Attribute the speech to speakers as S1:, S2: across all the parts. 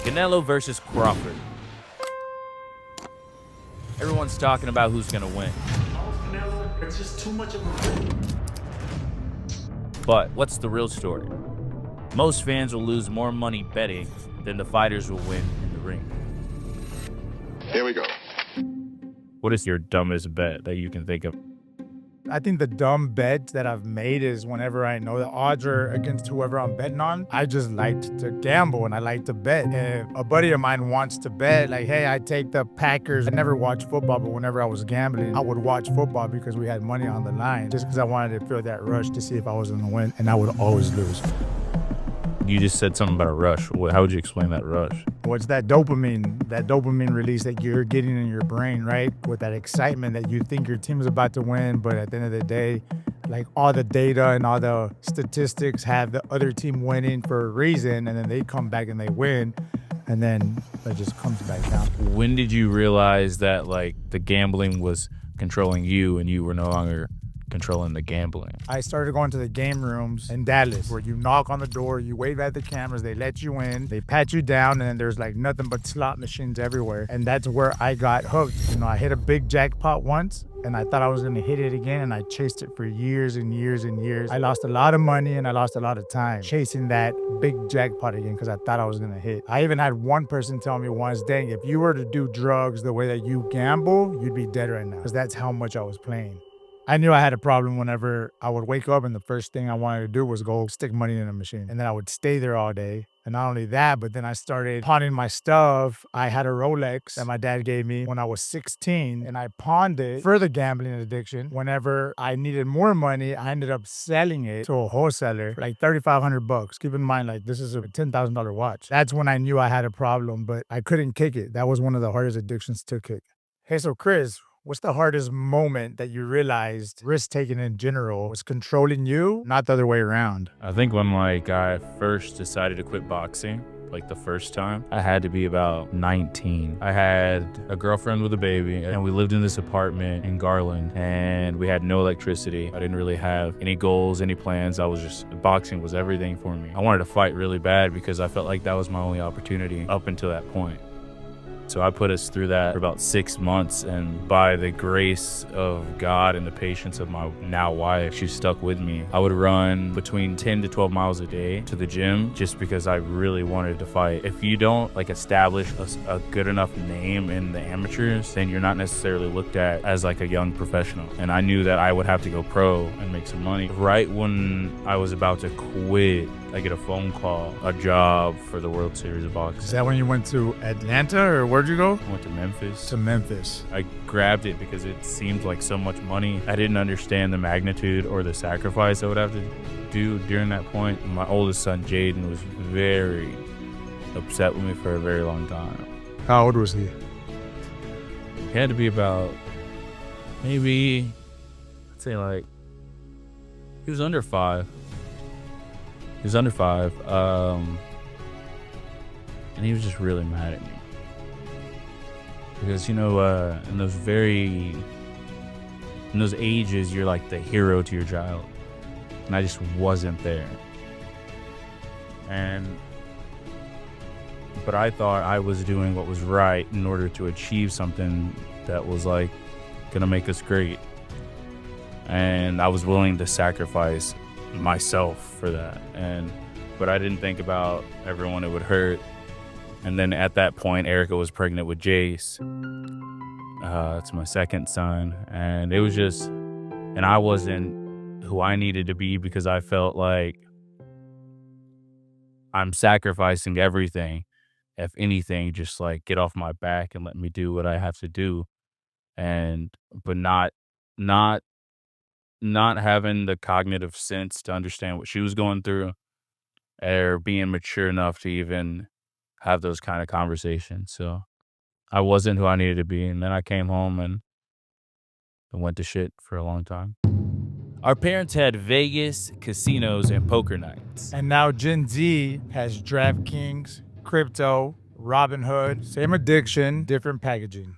S1: Canelo versus Crawford. Everyone's talking about who's gonna win.
S2: Canelo, it's just too much of a.
S1: But what's the real story? Most fans will lose more money betting than the fighters will win in the ring.
S3: Here we go.
S1: What is your dumbest bet that you can think of?
S4: I think the dumb bet that I've made is whenever I know the odds are against whoever I'm betting on, I just like to gamble and I like to bet. If a buddy of mine wants to bet, like, hey, I take the Packers. I never watched football, but whenever I was gambling, I would watch football because we had money on the line, just because I wanted to feel that rush to see if I was going to win, and I would always lose.
S1: You just said something about a rush. How would you explain that rush?
S4: What's that dopamine release that you're getting in your brain, right? With that excitement that you think your team is about to win, but at the end of the day, like all the data and all the statistics have the other team winning for a reason, and then they come back and they win, and then it just comes back down.
S1: When did you realize that like the gambling was controlling you and you were no longer controlling the gambling?
S4: I started going to the game rooms in Dallas where you knock on the door, you wave at the cameras, they let you in, they pat you down, and then there's like nothing but slot machines everywhere. And that's where I got hooked. You know, I hit a big jackpot once and I thought I was gonna hit it again, and I chased it for years and years and years. I lost a lot of money and I lost a lot of time chasing that big jackpot again because I thought I was gonna hit. I even had one person tell me once, dang, if you were to do drugs the way that you gamble, you'd be dead right now, because that's how much I was playing. I knew I had a problem whenever I would wake up and the first thing I wanted to do was go stick money in a machine. And then I would stay there all day. And not only that, but then I started pawning my stuff. I had a Rolex that my dad gave me when I was 16, and I pawned it for the gambling addiction. Whenever I needed more money, I ended up selling it to a wholesaler for like $3,500. Keep in mind, like, this is a $10,000 watch. That's when I knew I had a problem, but I couldn't kick it. That was one of the hardest addictions to kick. Hey, so Chris, what's the hardest moment that you realized risk-taking in general was controlling you, not the other way around?
S1: I think when like I first decided to quit boxing, like the first time, I had to be about 19. I had a girlfriend with a baby and we lived in this apartment in Garland and we had no electricity. I didn't really have any goals, any plans. Boxing was everything for me. I wanted to fight really bad because I felt like that was my only opportunity up until that point. So I put us through that for about 6 months, and by the grace of God and the patience of my now wife, she stuck with me. I would run between 10 to 12 miles a day to the gym just because I really wanted to fight. If you don't like establish a good enough name in the amateurs, then you're not necessarily looked at as like a young professional. And I knew that I would have to go pro and make some money. Right when I was about to quit, I get a phone call, a job for the World Series of Boxing.
S4: Is that when you went to Atlanta, or where'd you go?
S1: I went to Memphis.
S4: To Memphis.
S1: I grabbed it because it seemed like so much money. I didn't understand the magnitude or the sacrifice I would have to do during that point. My oldest son, Jaden, was very upset with me for a very long time.
S4: How old was he?
S1: He had to be about maybe, I'd say like, he was under 5. He was under 5, and he was just really mad at me. Because, you know, in those ages, you're like the hero to your child. And I just wasn't there. But I thought I was doing what was right in order to achieve something that was like gonna make us great. And I was willing to sacrifice myself for that, but I didn't think about everyone it would hurt. And then at that point, Erica was pregnant with Jace. It's my second son, and it was just, and I wasn't who I needed to be because I felt like I'm sacrificing everything. If anything, just like get off my back and let me do what I have to do, but not having the cognitive sense to understand what she was going through or being mature enough to even have those kind of conversations. So I wasn't who I needed to be. And then I came home and went to shit for a long time. Our parents had Vegas, casinos, and poker nights.
S4: And now Gen Z has DraftKings, crypto, Robinhood, same addiction, different packaging.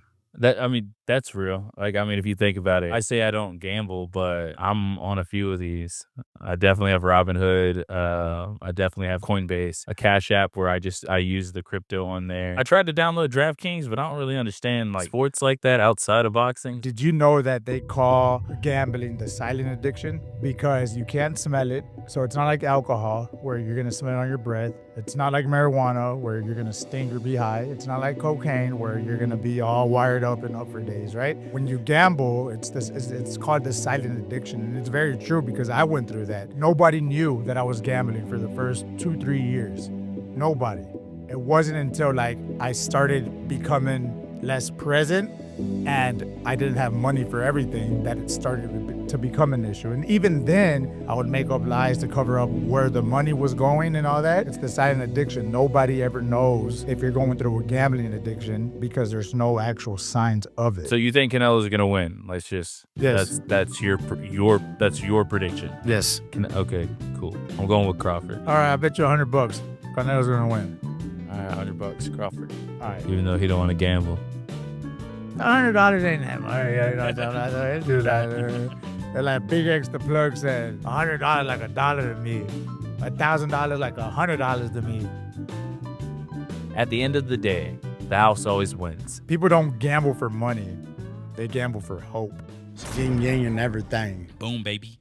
S1: That's real. Like, I mean, if you think about it, I say I don't gamble, but I'm on a few of these. I definitely have Robinhood. I definitely have Coinbase, a Cash App where I use the crypto on there. I tried to download DraftKings, but I don't really understand like sports like that outside of boxing.
S4: Did you know that they call gambling the silent addiction? Because you can't smell it. So it's not like alcohol where you're going to smell it on your breath. It's not like marijuana where you're going to stink or be high. It's not like cocaine where you're going to be all wired up and up for days, right? When you gamble, it's called the silent addiction. And it's very true because I went through that. Nobody knew that I was gambling for the first 2-3 years. Nobody. It wasn't until like I started becoming less present and I didn't have money for everything that it started to become an issue. And even then, I would make up lies to cover up where the money was going and all that. It's the silent addiction. Nobody ever knows if you're going through a gambling addiction because there's no actual signs of it.
S1: So you think Canelo's gonna win? Let's just
S4: Yes.
S1: That's your prediction.
S4: Yes.
S1: Okay, cool. I'm going with Crawford.
S4: All right, I bet you $100 Canelo's gonna win.
S1: All right, $100 Crawford.
S4: All right.
S1: Even though he don't want to gamble.
S4: $100 ain't that much. They do that. They're like Big X the plug said, $100 like $1 to me. $1,000 like $100 to me.
S1: At the end of the day, the house always wins.
S4: People don't gamble for money. They gamble for hope. It's yin yang and everything.
S5: Boom, baby.